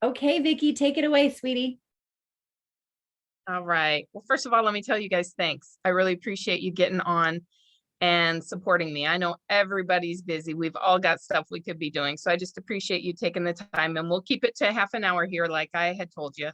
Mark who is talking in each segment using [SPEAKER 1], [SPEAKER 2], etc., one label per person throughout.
[SPEAKER 1] Okay, Vicki, take it away, sweetie.
[SPEAKER 2] All right. Well, first of all, let me tell you guys thanks. I really appreciate you getting on and supporting me. I know everybody's busy. We've all got stuff we could be doing. So I just appreciate you taking the time, and we'll keep it to half an hour here, like I had told you.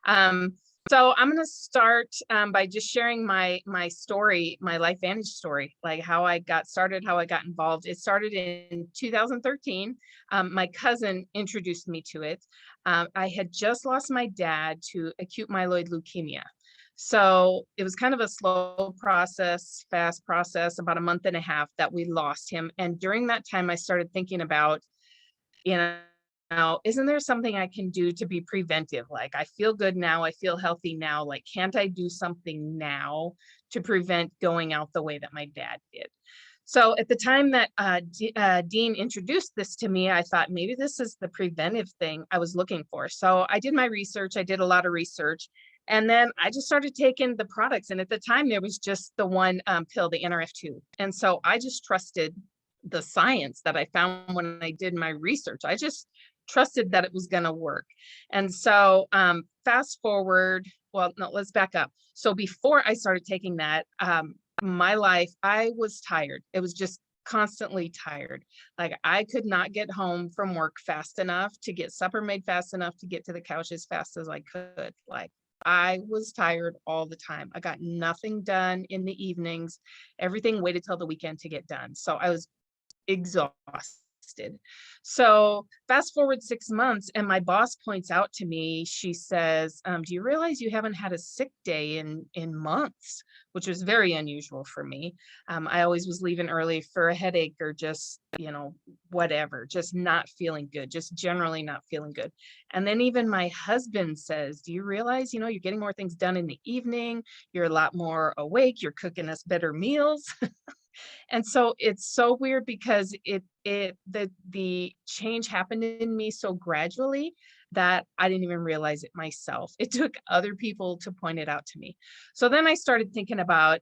[SPEAKER 2] Um, so I'm going to start by just sharing my story, my Lifevantage story, like how I got started, how I got involved. It started in 2013. My cousin introduced me to it. I had just lost my dad to acute myeloid leukemia. So it was kind of a slow process, fast process, about a month and a half that we lost him. And during that time, I started thinking about, you know, isn't there something I can do to be preventive? Like, I feel good now, I feel healthy now. Like, can't I do something now to prevent going out the way that my dad did? So at the time that Dean introduced this to me, I thought maybe this is the preventive thing I was looking for. So I did my research. I did a lot of research. And then I just started taking the products. And at the time, there was just the one pill, the NRF2. And so I just trusted the science that I found when I did my research. I just trusted that it was going to work. And so fast forward, well, no, let's back up. So before I started taking that, my life, I was tired. It was just constantly tired. Like, I could not get home from work fast enough to get supper made fast enough to get to the couch as fast as I could. Like, I was tired all the time. I got nothing done in the evenings. Everything waited till the weekend to get done. So I was exhausted. So fast forward 6 months, and my boss points out to me, she says, do you realize you haven't had a sick day in months? Which was very unusual for me. I always was leaving early for a headache or just, whatever, just not feeling good, just generally not feeling good. And then even my husband says, do you realize, you're getting more things done in the evening, you're a lot more awake, you're cooking us better meals. And so it's so weird because the change happened in me so gradually that I didn't even realize it myself. It took other people to point it out to me. So then I started thinking about,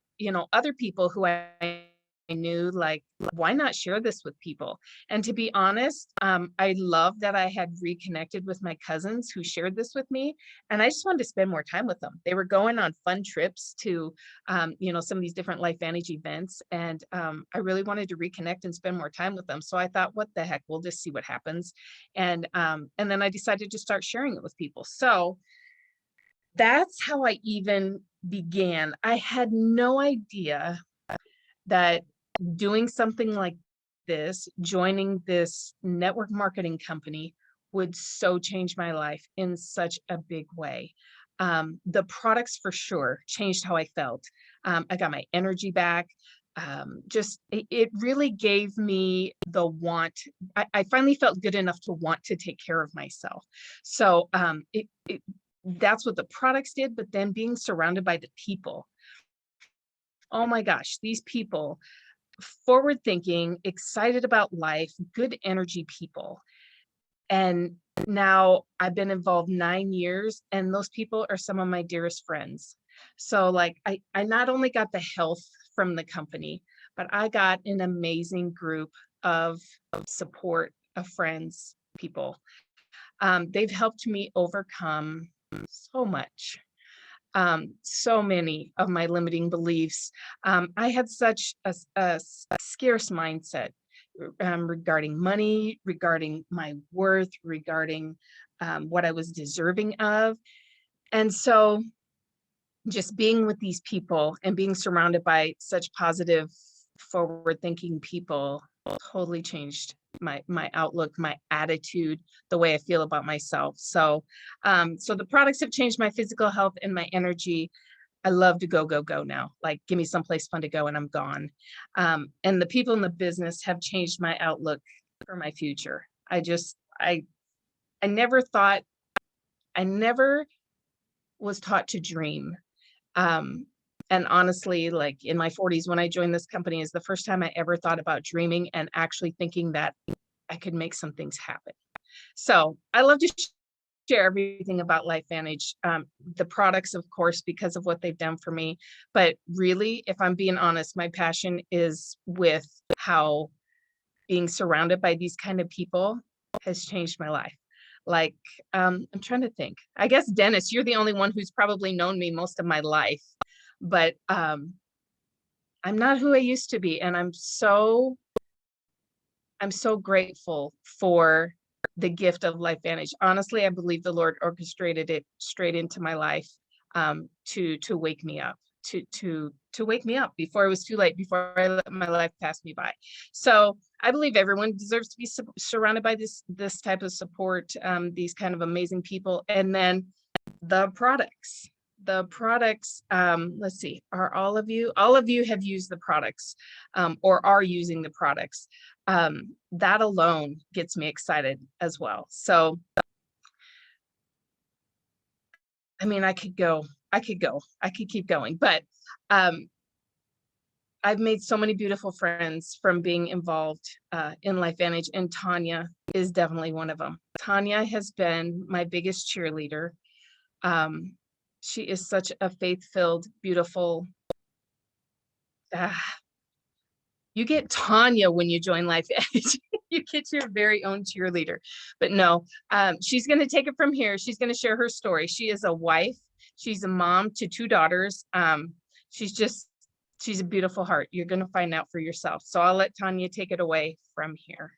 [SPEAKER 2] other people who I knew, like, why not share this with people? And to be honest, I love that I had reconnected with my cousins who shared this with me. And I just wanted to spend more time with them. They were going on fun trips to, some of these different Lifevantage events. And I really wanted to reconnect and spend more time with them. So I thought, what the heck, we'll just see what happens. And then I decided to start sharing it with people. So that's how I even began. I had no idea that doing something like this, joining this network marketing company, would so change my life in such a big way. The products for sure changed how I felt. I got my energy back. It really gave me the want. I finally felt good enough to want to take care of myself. So that's what the products did. But then being surrounded by the people, oh my gosh, these people, forward thinking, excited about life, good energy people. And now I've been involved 9 years, and those people are some of my dearest friends. So like I not only got the health from the company, but I got an amazing group of support, of friends, people. They've helped me overcome so much. So many of my limiting beliefs. I had such a scarce mindset regarding money, regarding my worth, regarding what I was deserving of. And so just being with these people and being surrounded by such positive, forward-thinking people totally changed my outlook, my attitude, the way I feel about myself. So so the products have changed my physical health and my energy. I love to go, go, go now. Like, give me someplace fun to go and I'm gone. And the people in the business have changed my outlook for my future. I never thought, I never was taught to dream. Um, and honestly, like in my 40s, when I joined this company, is the first time I ever thought about dreaming and actually thinking that I could make some things happen. So I love to share everything about Lifevantage, the products, of course, because of what they've done for me. But really, if I'm being honest, my passion is with how being surrounded by these kind of people has changed my life. Like, I'm trying to think. I guess, Dennis, you're the only one who's probably known me most of my life, but I'm not who I used to be. And I'm so grateful for the gift of Lifevantage. Honestly, I believe the Lord orchestrated it straight into my life, to wake me up, to wake me up before it was too late, before I let my life pass me by. So I believe everyone deserves to be surrounded by this type of support, these kind of amazing people. And then the products. Let's see, are all of you have used the products, or are using the products. That alone gets me excited as well. So, I mean, I could keep going, but I've made so many beautiful friends from being involved in Lifevantage, and Tanya is definitely one of them. Tanya has been my biggest cheerleader. She is such a faith-filled, beautiful, you get Tanya when you join Lifevantage. You get your very own cheerleader. But no, she's going to take it from here. She's going to share her story. She is a wife. She's a mom to 2 daughters. She's a beautiful heart. You're going to find out for yourself. So I'll let Tanya take it away from here.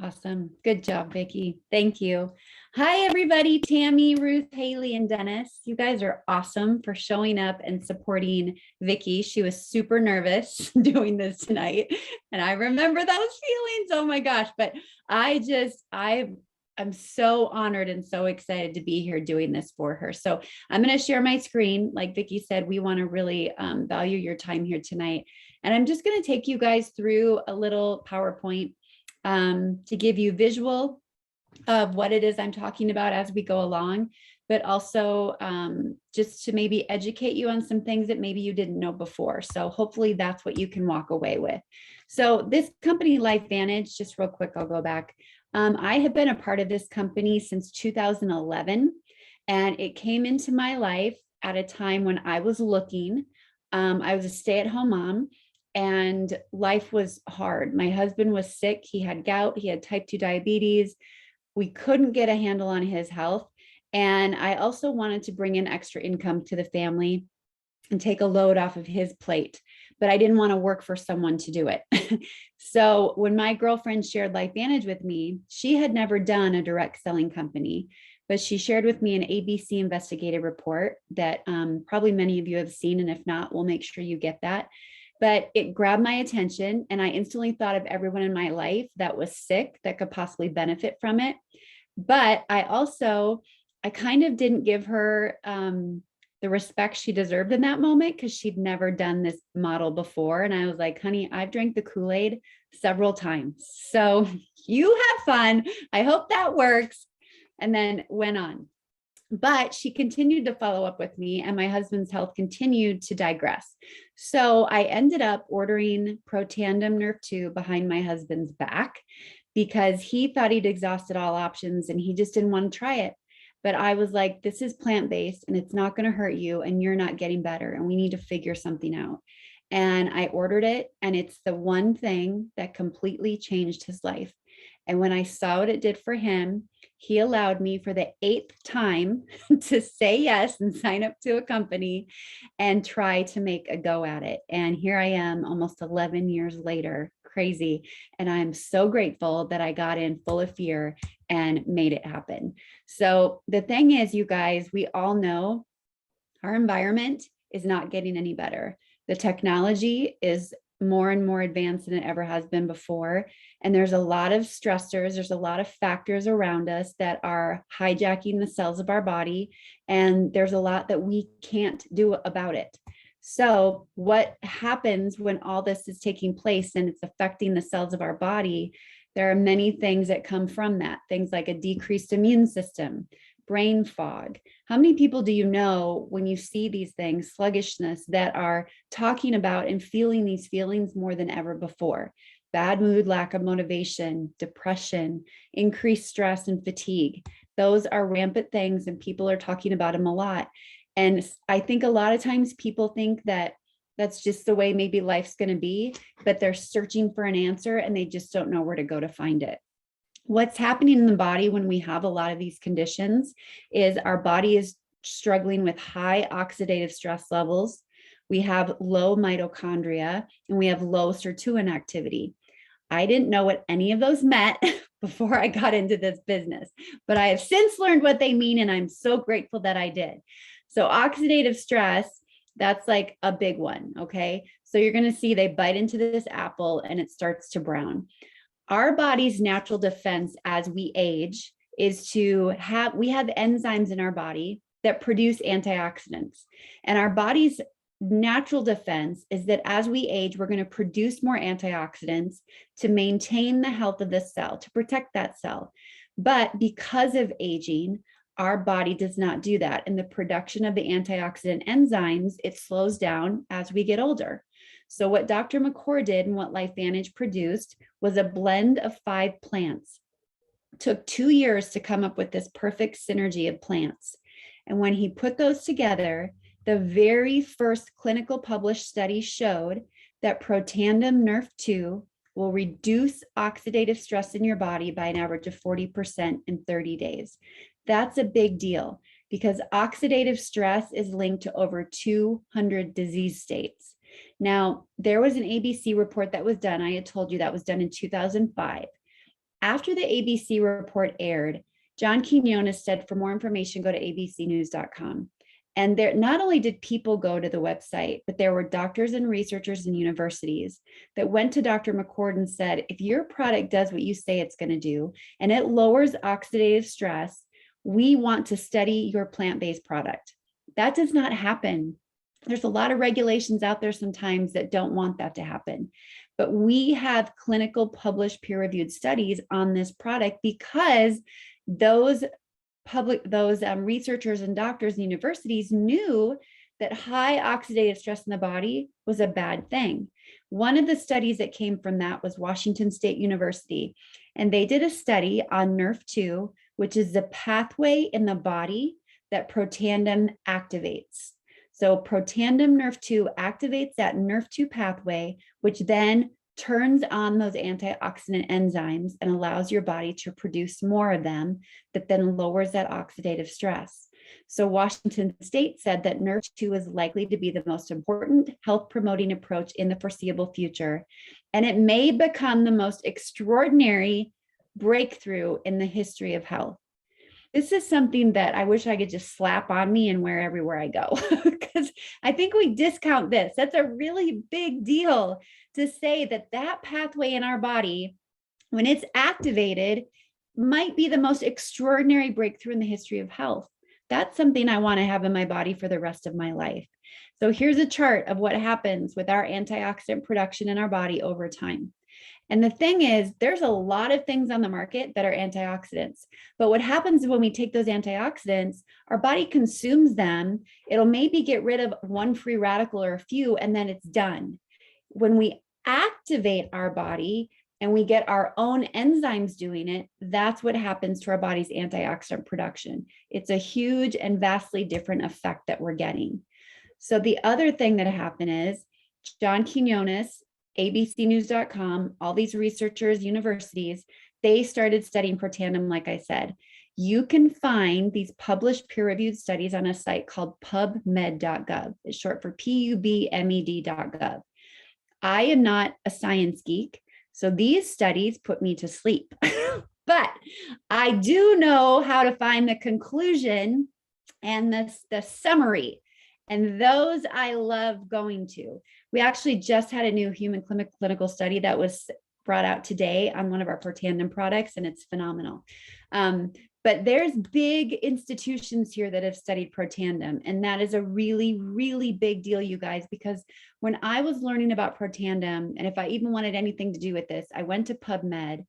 [SPEAKER 1] Awesome. Good job, Vicki. Thank you. Hi, everybody. Tammy, Ruth, Haley, and Dennis. You guys are awesome for showing up and supporting Vicki. She was super nervous doing this tonight. And I remember those feelings. Oh my gosh. But I'm so honored and so excited to be here doing this for her. So I'm going to share my screen. Like Vicki said, we want to really value your time here tonight. And I'm just going to take you guys through a little PowerPoint to give you visual of what it is I'm talking about as we go along, but also just to maybe educate you on some things that maybe you didn't know before. So hopefully that's what you can walk away with. So this company, Lifevantage, just real quick, I'll go back. I have been a part of this company since 2011, and it came into my life at a time when I was looking. I was a stay-at-home mom, and life was hard. My husband was sick. He had gout. He had type 2 diabetes. We couldn't get a handle on his health. And I also wanted to bring in extra income to the family and take a load off of his plate, but I didn't want to work for someone to do it. So when my girlfriend shared Lifevantage with me, she had never done a direct selling company, but she shared with me an ABC investigative report that probably many of you have seen. And if not, we'll make sure you get that. But it grabbed my attention, and I instantly thought of everyone in my life that was sick that could possibly benefit from it. But I kind of didn't give her the respect she deserved in that moment, because she'd never done this model before. And I was like, honey, I've drank the Kool-Aid several times. So you have fun. I hope that works. And then went on. But she continued to follow up with me, and my husband's health continued to digress. So I ended up ordering Protandim Nerve 2 behind my husband's back, because he thought he'd exhausted all options and he just didn't want to try it. But I was like, this is plant-based and it's not going to hurt you, and you're not getting better, and we need to figure something out. And I ordered it, and it's the one thing that completely changed his life. And when I saw what it did for him, he allowed me for the 8th time to say yes and sign up to a company and try to make a go at it. And here I am almost 11 years later, crazy. And I'm so grateful that I got in full of fear and made it happen. So the thing is, you guys, we all know our environment is not getting any better. The technology is more and more advanced than it ever has been before. And there's a lot of stressors, there's a lot of factors around us that are hijacking the cells of our body. And there's a lot that we can't do about it. So what happens when all this is taking place and it's affecting the cells of our body? There are many things that come from that. Things like a decreased immune system, brain fog. How many people do you know, when you see these things, sluggishness, that are talking about and feeling these feelings more than ever before? Bad mood, lack of motivation, depression, increased stress and fatigue. Those are rampant things, and people are talking about them a lot. And I think a lot of times people think that that's just the way maybe life's going to be, but they're searching for an answer and they just don't know where to go to find it. What's happening in the body when we have a lot of these conditions is our body is struggling with high oxidative stress levels. We have low mitochondria and we have low sirtuin activity. I didn't know what any of those meant before I got into this business, but I have since learned what they mean, and I'm so grateful that I did. So, oxidative stress, that's like a big one. Okay. So, you're going to see they bite into this apple and it starts to brown. Our body's natural defense as we age is we have enzymes in our body that produce antioxidants. And our body's natural defense is that as we age, we're going to produce more antioxidants to maintain the health of the cell, to protect that cell. But because of aging, our body does not do that. And the production of the antioxidant enzymes, it slows down as we get older. So what Dr. McCord did and what Lifevantage produced was a blend of 5 plants. It took 2 years to come up with this perfect synergy of plants. And when he put those together, the very first clinical published study showed that Protandim Nrf2 will reduce oxidative stress in your body by an average of 40% in 30 days. That's a big deal because oxidative stress is linked to over 200 disease states. Now, there was an ABC report that was done. I had told you that was done in 2005. After the ABC report aired, John Quinones said, for more information, go to abcnews.com. And there, not only did people go to the website, but there were doctors and researchers and universities that went to Dr. McCord and said, if your product does what you say it's going to do, and it lowers oxidative stress, we want to study your plant-based product. That does not happen. There's a lot of regulations out there sometimes that don't want that to happen. But we have clinical published peer-reviewed studies on this product because those researchers and doctors and universities knew that high oxidative stress in the body was a bad thing. One of the studies that came from that was Washington State University, and they did a study on Nrf2, which is the pathway in the body that Protandim activates. So Protandim Nrf2 activates that Nrf2 pathway, which then turns on those antioxidant enzymes and allows your body to produce more of them that then lowers that oxidative stress. So Washington State said that Nrf2 is likely to be the most important health promoting approach in the foreseeable future. And it may become the most extraordinary breakthrough in the history of health. This is something that I wish I could just slap on me and wear everywhere I go, because I think we discount this. That's a really big deal to say that that pathway in our body, when it's activated, might be the most extraordinary breakthrough in the history of health. That's something I want to have in my body for the rest of my life. So here's a chart of what happens with our antioxidant production in our body over time. And the thing is, there's a lot of things on the market that are antioxidants. But what happens when we take those antioxidants, our body consumes them. It'll maybe get rid of one free radical or a few, and then it's done. When we activate our body and we get our own enzymes doing it, that's what happens to our body's antioxidant production. It's a huge and vastly different effect that we're getting. So the other thing that happened is John Quinones, abcnews.com, all these researchers, universities, they started studying Protandim, like I said. You can find these published peer-reviewed studies on a site called pubmed.gov. It's short for pubmed.gov. I am not a science geek, so these studies put me to sleep. But I do know how to find the conclusion and the summary. And those I love going to. We actually just had a new human clinical study that was brought out today on one of our Protandim products, and it's phenomenal. But there's big institutions here that have studied Protandim, and that is a really, really big deal, you guys, because when I was learning about Protandim, and if I even wanted anything to do with this, I went to PubMed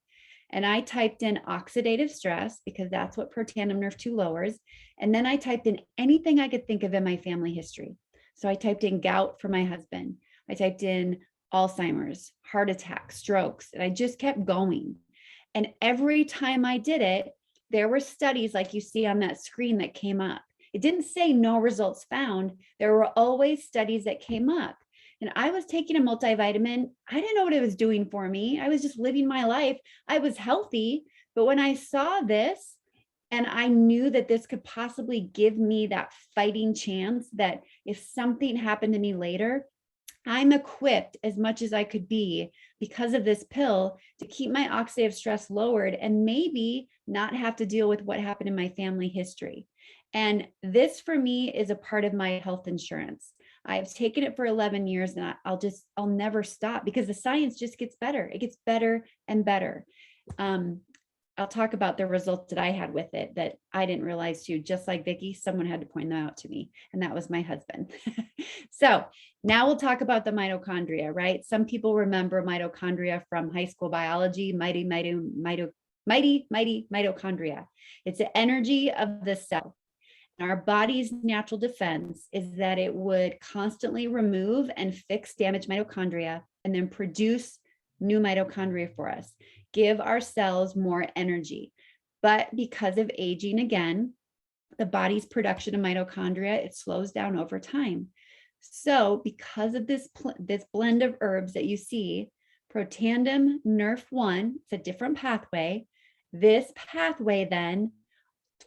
[SPEAKER 1] and I typed in oxidative stress because that's what Protandim Nrf2 lowers. And then I typed in anything I could think of in my family history. So I typed in gout for my husband. I typed in Alzheimer's, heart attack, strokes, and I just kept going. And every time I did it, there were studies like you see on that screen that came up. It didn't say no results found. There were always studies that came up. And I was taking a multivitamin. I didn't know what it was doing for me. I was just living my life. I was healthy, But when I saw this, and I knew that this could possibly give me that fighting chance that if something happened to me later, I'm equipped as much as I could be because of this pill to keep my oxidative stress lowered and maybe not have to deal with what happened in my family history. And this for me is a part of my health insurance. I've taken it for 11 years and I'll never stop because the science just gets better. It gets better and better. I'll talk about the results that I had with it that I didn't realize too. Just like Vicki, someone had to point them out to me, and that was my husband. So now we'll talk about the mitochondria, right? Some people remember mitochondria from high school biology, mighty mitochondria. It's the energy of the cell. Our body's natural defense is that it would constantly remove and fix damaged mitochondria and then produce new mitochondria for us, give our cells more energy. But because of aging, again, the body's production of mitochondria, it slows down over time. So because of this blend of herbs that you see, Protandim Nerf1, it's a different pathway. This pathway then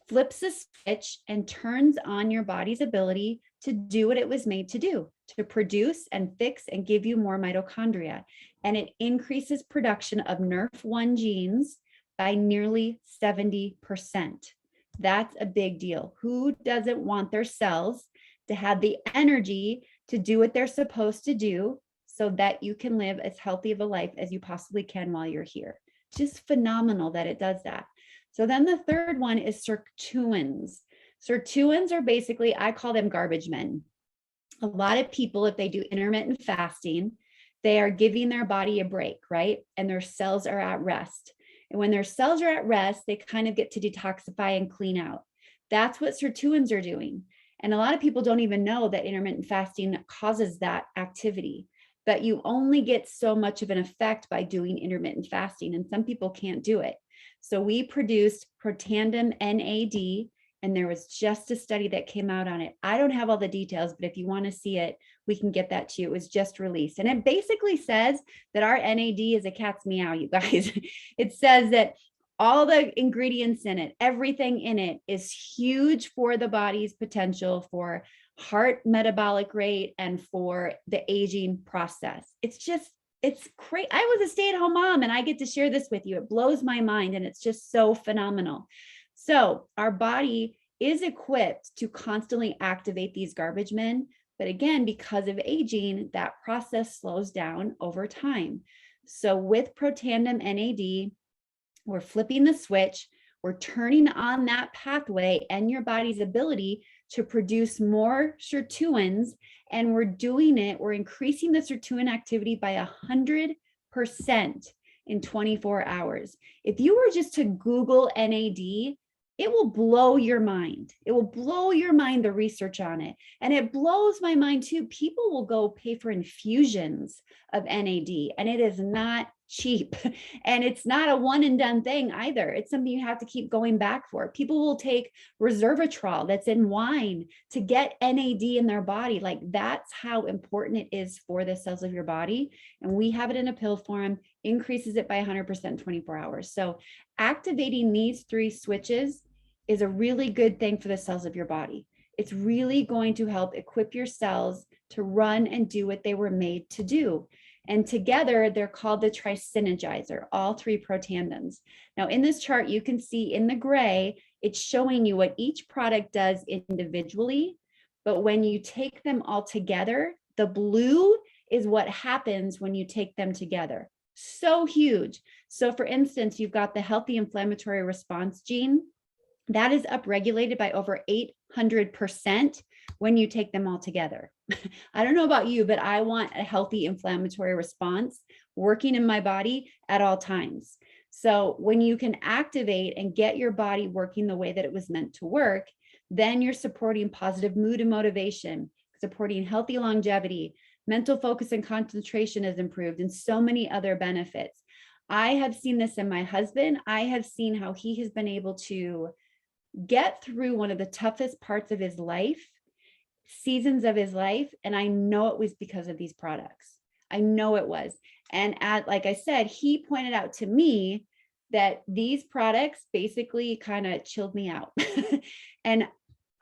[SPEAKER 1] flips a switch and turns on your body's ability to do what it was made to do, to produce and fix and give you more mitochondria. And it increases production of NRF1 genes by nearly 70%. That's a big deal. Who doesn't want their cells to have the energy to do what they're supposed to do so that you can live as healthy of a life as you possibly can while you're here? Just phenomenal that it does that. So then the third one is sirtuins. Sirtuins are basically, I call them garbage men. A lot of people, if they do intermittent fasting, they are giving their body a break, right? And their cells are at rest. And when their cells are at rest, they kind of get to detoxify and clean out. That's what sirtuins are doing. And a lot of people don't even know that intermittent fasting causes that activity. But you only get so much of an effect by doing intermittent fasting, and some people can't do it. So we produced Protandim Nad, and there was just a study that came out on it. I don't have all the details, but if you want to see it, we can get that to you. It was just released. And it basically says that our NAD is a cat's meow, you guys. It says that all the ingredients in it, everything in it is huge for the body's potential for heart metabolic rate and for the aging process. It's great. I was a stay-at-home mom and I get to share this with you. It blows my mind and it's just so phenomenal. So our body is equipped to constantly activate these garbage men. But again, because of aging, that process slows down over time. So with Protandim NAD, we're flipping the switch, we're turning on that pathway and your body's ability to produce more sirtuins, and we're increasing the sirtuin activity by 100% in 24 hours. If you were just to Google NAD, it will blow your mind. It will blow your mind, the research on it. And it blows my mind too. People will go pay for infusions of NAD, and it is not cheap. And it's not a one and done thing either. It's something you have to keep going back for. People will take resveratrol that's in wine to get NAD in their body. Like, that's how important it is for the cells of your body. And we have it in a pill form, increases it by 100% in 24 hours. So activating these three switches is a really good thing for the cells of your body. It's really going to help equip your cells to run and do what they were made to do. And together, they're called the trisynergizer, all three protandims. Now, in this chart, you can see in the gray, it's showing you what each product does individually. But when you take them all together, the blue is what happens when you take them together. So huge. So for instance, you've got the healthy inflammatory response gene. That is upregulated by over 800% when you take them all together. I don't know about you, but I want a healthy inflammatory response working in my body at all times. So when you can activate and get your body working the way that it was meant to work, then you're supporting positive mood and motivation, supporting healthy longevity, mental focus and concentration is improved, and so many other benefits. I have seen this in my husband. I have seen how he has been able to get through one of the toughest parts of his life, seasons of his life. And I know it was because of these products. I know it was. And like I said, he pointed out to me that these products basically kind of chilled me out. And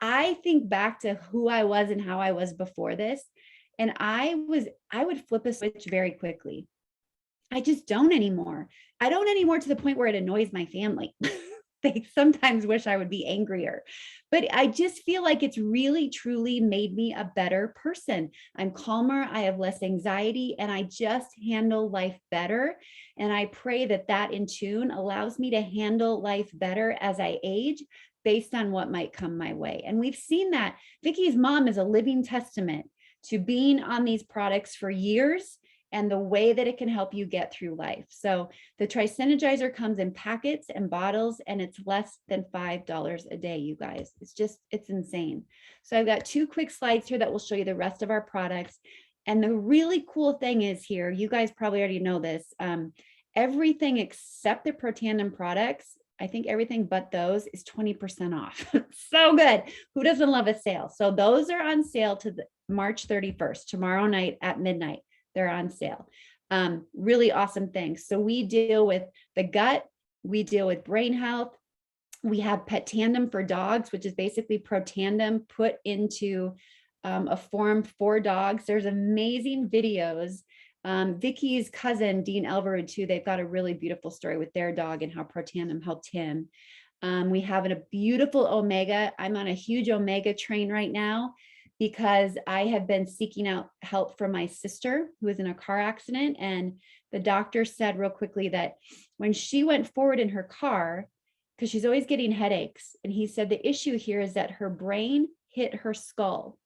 [SPEAKER 1] I think back to who I was and how I was before this. And I would flip a switch very quickly. I just don't anymore. I don't anymore to the point where it annoys my family. They sometimes wish I would be angrier, but I just feel like it's really, truly made me a better person. I'm calmer, I have less anxiety, and I just handle life better. And I pray that that in tune allows me to handle life better as I age based on what might come my way. And we've seen that. Vicki's mom is a living testament to being on these products for years and the way that it can help you get through life. So the Tri-Synergizer comes in packets and bottles, and it's less than $5 a day, you guys. It's insane. So I've got 2 quick slides here that will show you the rest of our products. And the really cool thing is here, you guys probably already know this, everything except the Protandim products, I think everything but those is 20% off. So good. Who doesn't love a sale? So those are on sale to March 31st, tomorrow night at midnight. They're on sale. Really awesome things. So we deal with the gut, we deal with brain health. We have Pet Tandem for dogs, which is basically Protandim put into a form for dogs. There's amazing videos. Vicki's cousin, Dean Elverud, too, they've got a really beautiful story with their dog and how Protandim helped him. We have a beautiful omega. I'm on a huge omega train right now, because I have been seeking out help from my sister who was in a car accident. And the doctor said real quickly that when she went forward in her car, because she's always getting headaches, and he said the issue here is that her brain hit her skull.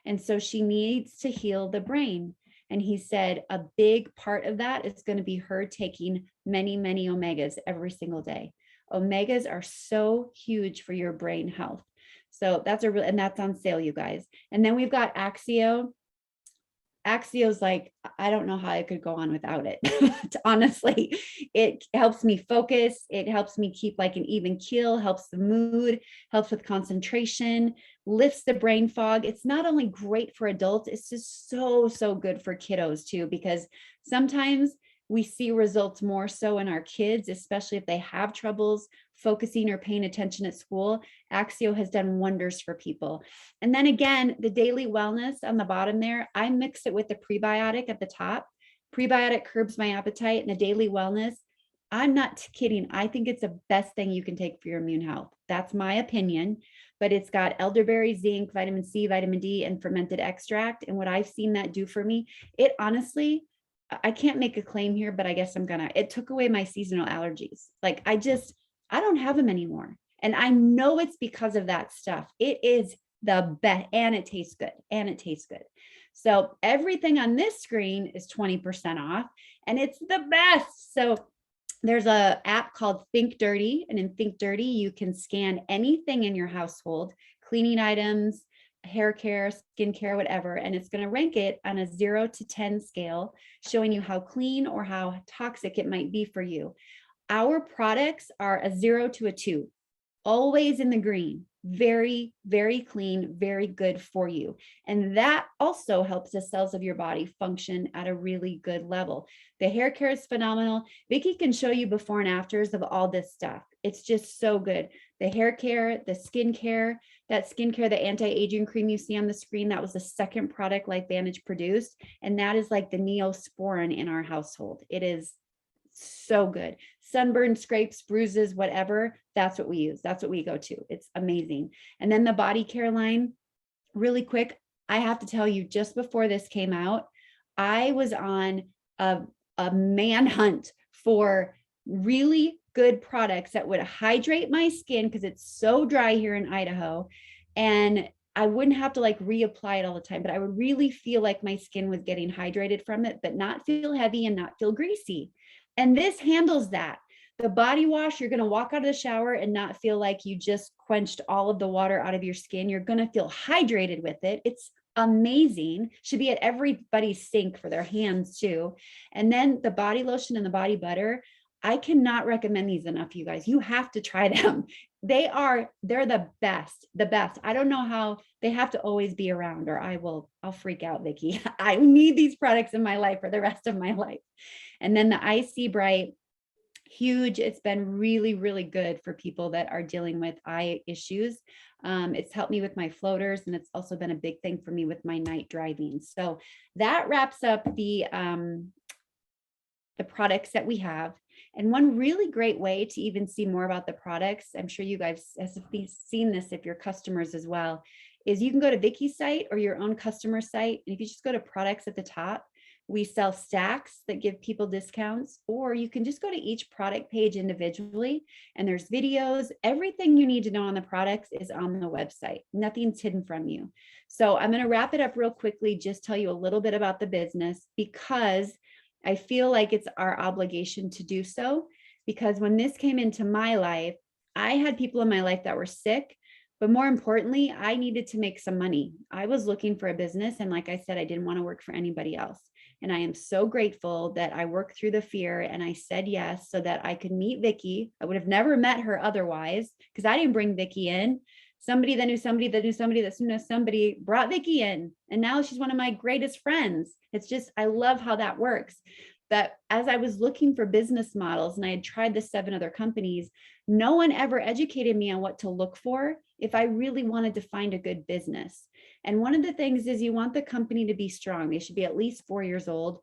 [SPEAKER 1] And so she needs to heal the brain. And he said a big part of that is going to be her taking many, many omegas every single day. Omegas are so huge for your brain health. So that's and that's on sale, you guys. And then we've got Axio. Axio's like, I don't know how I could go on without it. Honestly, it helps me focus. It helps me keep like an even keel, helps the mood, helps with concentration, lifts the brain fog. It's not only great for adults, it's just so, so good for kiddos too, because sometimes we see results more so in our kids, especially if they have troubles focusing or paying attention at school. Axio has done wonders for people. And then again, the daily wellness on the bottom there, I mix it with the prebiotic at the top. Prebiotic curbs my appetite, and the daily wellness, I'm not kidding. I think it's the best thing you can take for your immune health. That's my opinion, but it's got elderberry, zinc, vitamin C, vitamin D, and fermented extract. And what I've seen that do for me, it honestly, I can't make a claim here, but I guess I'm gonna, it took away my seasonal allergies. Like I don't have them anymore. And I know it's because of that stuff. It is the best, and it tastes good. So everything on this screen is 20% off, and it's the best. So there's an app called Think Dirty, and in Think Dirty, you can scan anything in your household, cleaning items, hair care, skin care, whatever, and it's going to rank it on a 0 to 10 scale, showing you how clean or how toxic it might be for you. Our products are a 0 to a 2, always in the green. Very, very clean, very good for you. And that also helps the cells of your body function at a really good level. The hair care is phenomenal. Vicki can show you before and afters of all this stuff. It's just so good. The hair care, the skin care, the anti-aging cream you see on the screen, that was the second product Lifevantage produced. And that is like the Neosporin in our household. It is so good. Sunburn, scrapes, bruises, whatever, that's what we use. That's what we go to. It's amazing. And then the body care line, really quick, I have to tell you, just before this came out, I was on a manhunt for really good products that would hydrate my skin, because it's so dry here in Idaho. And I wouldn't have to like reapply it all the time, but I would really feel like my skin was getting hydrated from it, but not feel heavy and not feel greasy. And this handles that. The body wash, you're going to walk out of the shower and not feel like you just quenched all of the water out of your skin. You're going to feel hydrated with it. It's amazing. Should be at everybody's sink for their hands too. And then the body lotion and the body butter, I cannot recommend these enough, you guys. You have to try them. They're the best, the best. I don't know how they have to always be around, or I'll freak out, Vicki. I need these products in my life for the rest of my life. And then the IC Bright, huge. It's been really, really good for people that are dealing with eye issues. It's helped me with my floaters, and it's also been a big thing for me with my night driving. So that wraps up the products that we have. And one really great way to even see more about the products, I'm sure you guys have seen this if you're customers as well, is you can go to Vicki's site or your own customer site. And if you just go to products at the top, we sell stacks that give people discounts, or you can just go to each product page individually, and there's videos. Everything you need to know on the products is on the website. Nothing's hidden from you. So I'm going to wrap it up real quickly, just tell you a little bit about the business, because I feel like it's our obligation to do so, because when this came into my life, I had people in my life that were sick, but more importantly, I needed to make some money. I was looking for a business. And like I said, I didn't want to work for anybody else. And I am so grateful that I worked through the fear and I said yes so that I could meet Vicki. I would have never met her otherwise, because I didn't bring Vicki in. Somebody that knew somebody that knew somebody that knew somebody brought Vicki in. And now she's one of my greatest friends. It's just, I love how that works. But as I was looking for business models, and I had tried the 7 other companies, no one ever educated me on what to look for if I really wanted to find a good business. And one of the things is you want the company to be strong. They should be at least 4 years old.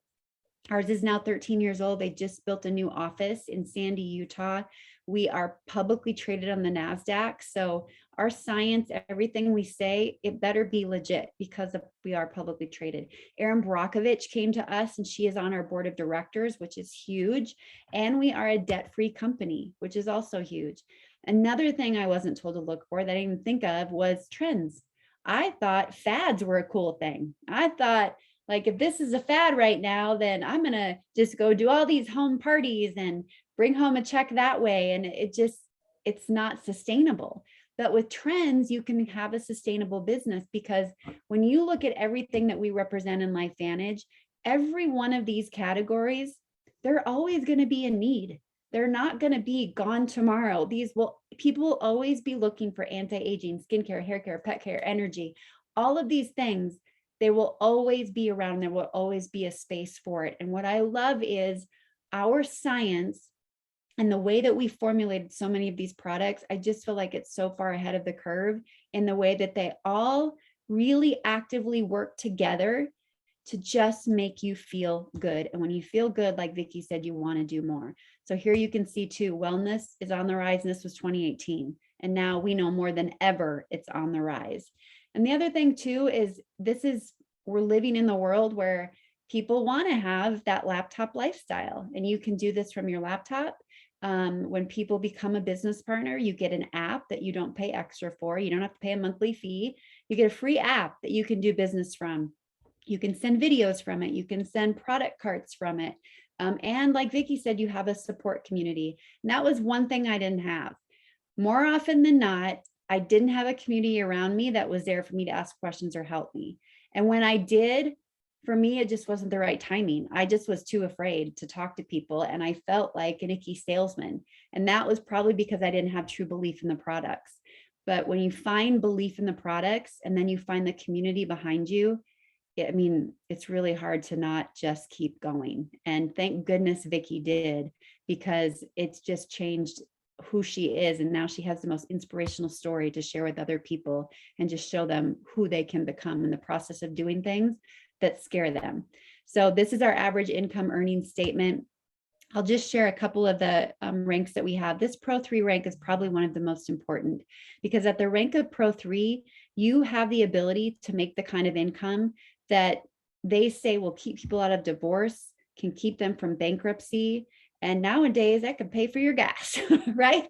[SPEAKER 1] Ours is now 13 years old. They just built a new office in Sandy, Utah. We are publicly traded on the NASDAQ. So our science, everything we say, it better be legit because we are publicly traded. Erin Brockovich came to us and she is on our board of directors, which is huge. And we are a debt-free company, which is also huge. Another thing I wasn't told to look for that I didn't even think of was trends. I thought fads were a cool thing. I thought, like, if this is a fad right now, then I'm going to just go do all these home parties and bring home a check that way. And it's not sustainable. But with trends, you can have a sustainable business, because when you look at everything that we represent in Lifevantage, every one of these categories, they're always going to be in need. They're not going to be gone tomorrow. People will always be looking for anti-aging, skincare, hair care, pet care, energy, all of these things. They will always be around. There will always be a space for it. And what I love is our science and the way that we formulated so many of these products. I just feel like it's so far ahead of the curve in the way that they all really actively work together to just make you feel good. And when you feel good, like Vicki said, you want to do more. So here you can see too, wellness is on the rise. And this was 2018. And now we know more than ever it's on the rise. And the other thing too is we're living in the world where people want to have that laptop lifestyle, and you can do this from your laptop. When people become a business partner, you get an app that you don't pay extra for. You don't have to pay a monthly fee. You get a free app that you can do business from. You can send videos from it. You can send product carts from it. And like Vicki said, you have a support community. And that was one thing I didn't have. More often than not, I didn't have a community around me that was there for me to ask questions or help me. And when I did, for me, it just wasn't the right timing. I just was too afraid to talk to people. And I felt like an icky salesman. And that was probably because I didn't have true belief in the products. But when you find belief in the products and then you find the community behind you, it's really hard to not just keep going. And thank goodness Vicki did, because it's just changed who she is. And now she has the most inspirational story to share with other people and just show them who they can become in the process of doing things that scare them. So this is our average income earning statement. I'll just share a couple of the ranks that we have. This Pro 3 rank is probably one of the most important, because at the rank of Pro 3, you have the ability to make the kind of income that they say will keep people out of divorce, can keep them from bankruptcy. And nowadays that could pay for your gas, right?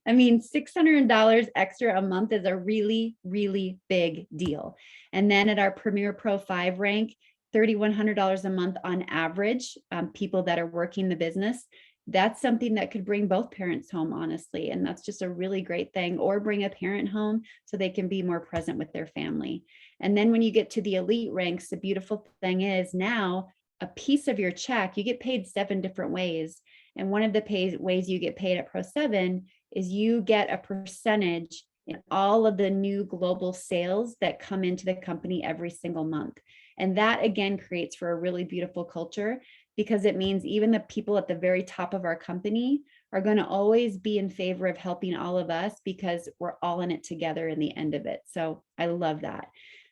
[SPEAKER 1] I mean, $600 extra a month is a really, really big deal. And then at our Premier Pro 5 rank, $3,100 a month on average, people that are working the business. That's something that could bring both parents home, honestly. And that's just a really great thing, or bring a parent home so they can be more present with their family. And then when you get to the elite ranks, the beautiful thing is now a piece of your check, you get paid 7 different ways. And one of the ways you get paid at Pro 7 is you get a percentage in all of the new global sales that come into the company every single month. And that again creates for a really beautiful culture, because it means even the people at the very top of our company are going to always be in favor of helping all of us because we're all in it together in the end of it. So I love that.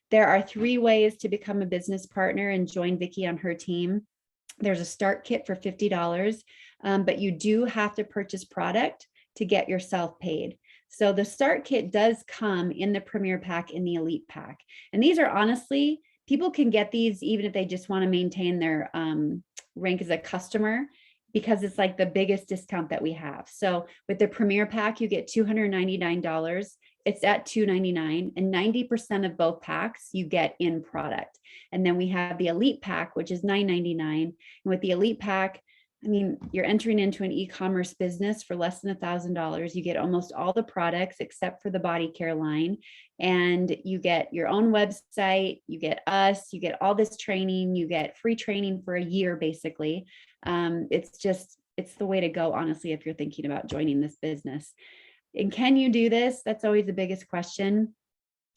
[SPEAKER 1] There are 3 ways to become a business partner and join Vicki on her team. There's a start kit for $50, but you do have to purchase product to get yourself paid. So the start kit does come in the Premier Pack and the Elite Pack. And these are honestly, people can get these even if they just want to maintain their rank as a customer, because it's like the biggest discount that we have. So with the Premier Pack, you get $299. It's at $299, and 90% of both packs you get in product. And then we have the Elite Pack, which is $999. And with the Elite Pack, I mean, you're entering into an e-commerce business for less than $1,000. You get almost all the products except for the body care line. And you get your own website, you get us, you get all this training, you get free training for a year, basically. It's the way to go, honestly, if you're thinking about joining this business. And can you do this? That's always the biggest question.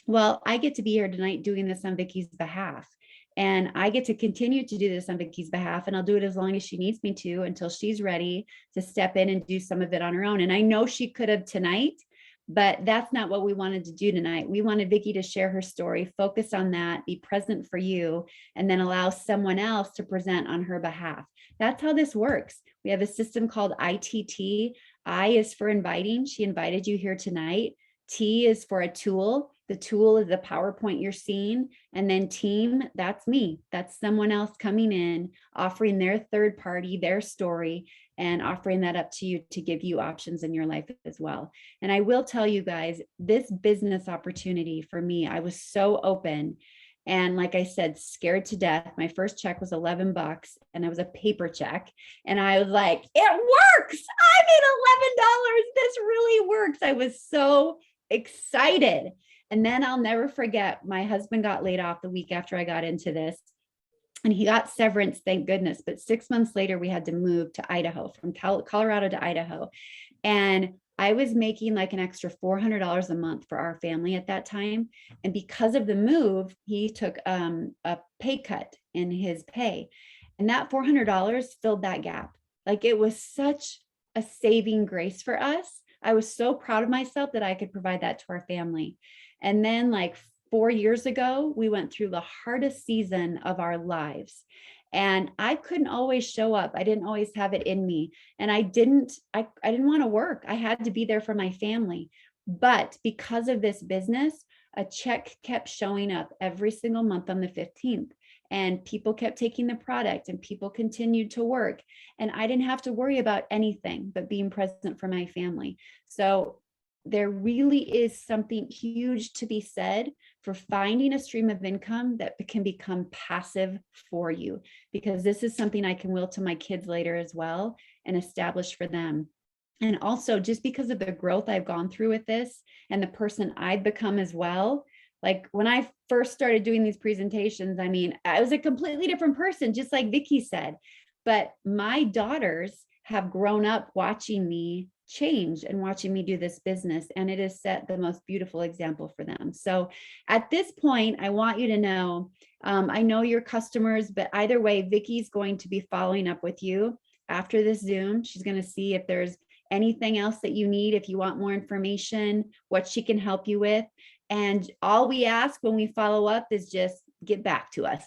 [SPEAKER 1] Well, I get to be here tonight doing this on Vicki's behalf. And I get to continue to do this on Vicki's behalf, and I'll do it as long as she needs me to until she's ready to step in and do some of it on her own. And I know she could have tonight, but that's not what we wanted to do tonight. We wanted Vicki to share her story, focus on that, be present for you, and then allow someone else to present on her behalf. That's how this works. We have a system called ITT. I is for inviting. She invited you here tonight. T is for a tool. The tool is the PowerPoint you're seeing. And then team, that's me. That's someone else coming in, offering their third party, their story, and offering that up to you to give you options in your life as well. And I will tell you guys, this business opportunity for me, I was so open. And like I said, scared to death. My first check was $11 and it was a paper check. And I was like, it works. I made $11. This really works. I was so excited. And then I'll never forget, my husband got laid off the week after I got into this. And he got severance, thank goodness. But 6 months later, we had to move to Idaho, from Colorado to Idaho. And I was making like an extra $400 a month for our family at that time. And because of the move, he took a pay cut in his pay. And that $400 filled that gap. Like, it was such a saving grace for us. I was so proud of myself that I could provide that to our family. And then like 4 years ago, we went through the hardest season of our lives. And I couldn't always show up. I didn't always have it in me. And I didn't want to work. I had to be there for my family. But because of this business, a check kept showing up every single month on the 15th. And people kept taking the product and people continued to work. And I didn't have to worry about anything but being present for my family. So there really is something huge to be said for finding a stream of income that can become passive for you, because this is something I can will to my kids later as well and establish for them. And also, just because of the growth I've gone through with this and the person I've become as well, like when I first started doing these presentations, I mean, I was a completely different person, just like Vicki said. But my daughters have grown up watching me change and watching me do this business, and it has set the most beautiful example for them. So at this point, I want you to know, I know your customers, but either way, Vicki's going to be following up with you after this Zoom. She's going to see if there's anything else that you need, if you want more information, what she can help you with. And all we ask when we follow up is just get back to us.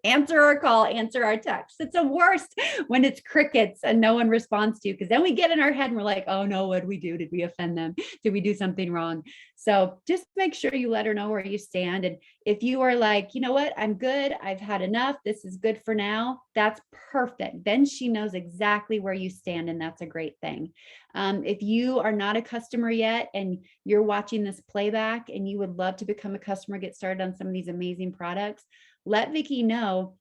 [SPEAKER 1] Answer our call, answer our text. It's the worst when it's crickets and no one responds to you, because then we get in our head and we're like, oh no, what did we do? Did we offend them? Did we do something wrong? So just make sure you let her know where you stand. And if you are like, you know what, I'm good, I've had enough, this is good for now, that's perfect. Then she knows exactly where you stand, and that's a great thing. If you are not a customer yet and you're watching this playback and you would love to become a customer, get started on some of these amazing products, let Vicki know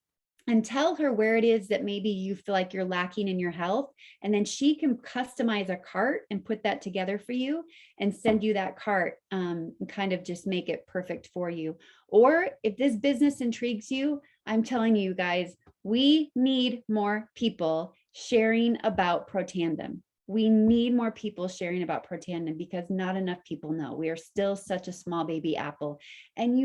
[SPEAKER 1] and tell her where it is that maybe you feel like you're lacking in your health. And then she can customize a cart and put that together for you and send you that cart, and kind of just make it perfect for you. Or if this business intrigues you, I'm telling you guys, we need more people sharing about Protandim. We need more people sharing about Protandim because not enough people know. We are still such a small baby apple. And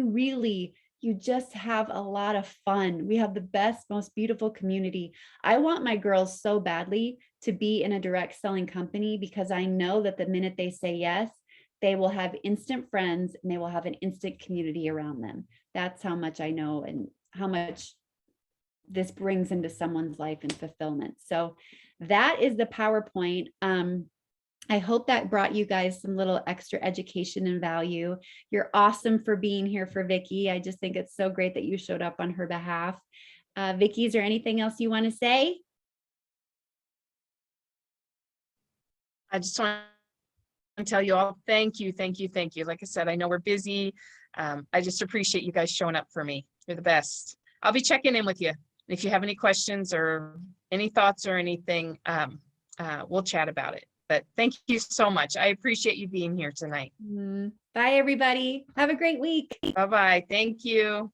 [SPEAKER 1] you just have a lot of fun. We have the best, most beautiful community. I want my girls so badly to be in a direct selling company, because I know that the minute they say yes, they will have instant friends and they will have an instant community around them. That's how much I know and how much this brings into someone's life and fulfillment. So that is the PowerPoint. I hope that brought you guys some little extra education and value. You're awesome for being here for Vicki. I just think it's so great that you showed up on her behalf. Vicki, is there anything else you want to say?
[SPEAKER 2] I just want to tell you all, thank you, thank you, thank you. Like I said, I know we're busy. I just appreciate you guys showing up for me. You're the best. I'll be checking in with you. If you have any questions or any thoughts or anything, we'll chat about it. But thank you so much. I appreciate you being here tonight.
[SPEAKER 1] Bye, everybody. Have a great week.
[SPEAKER 2] Bye-bye. Thank you.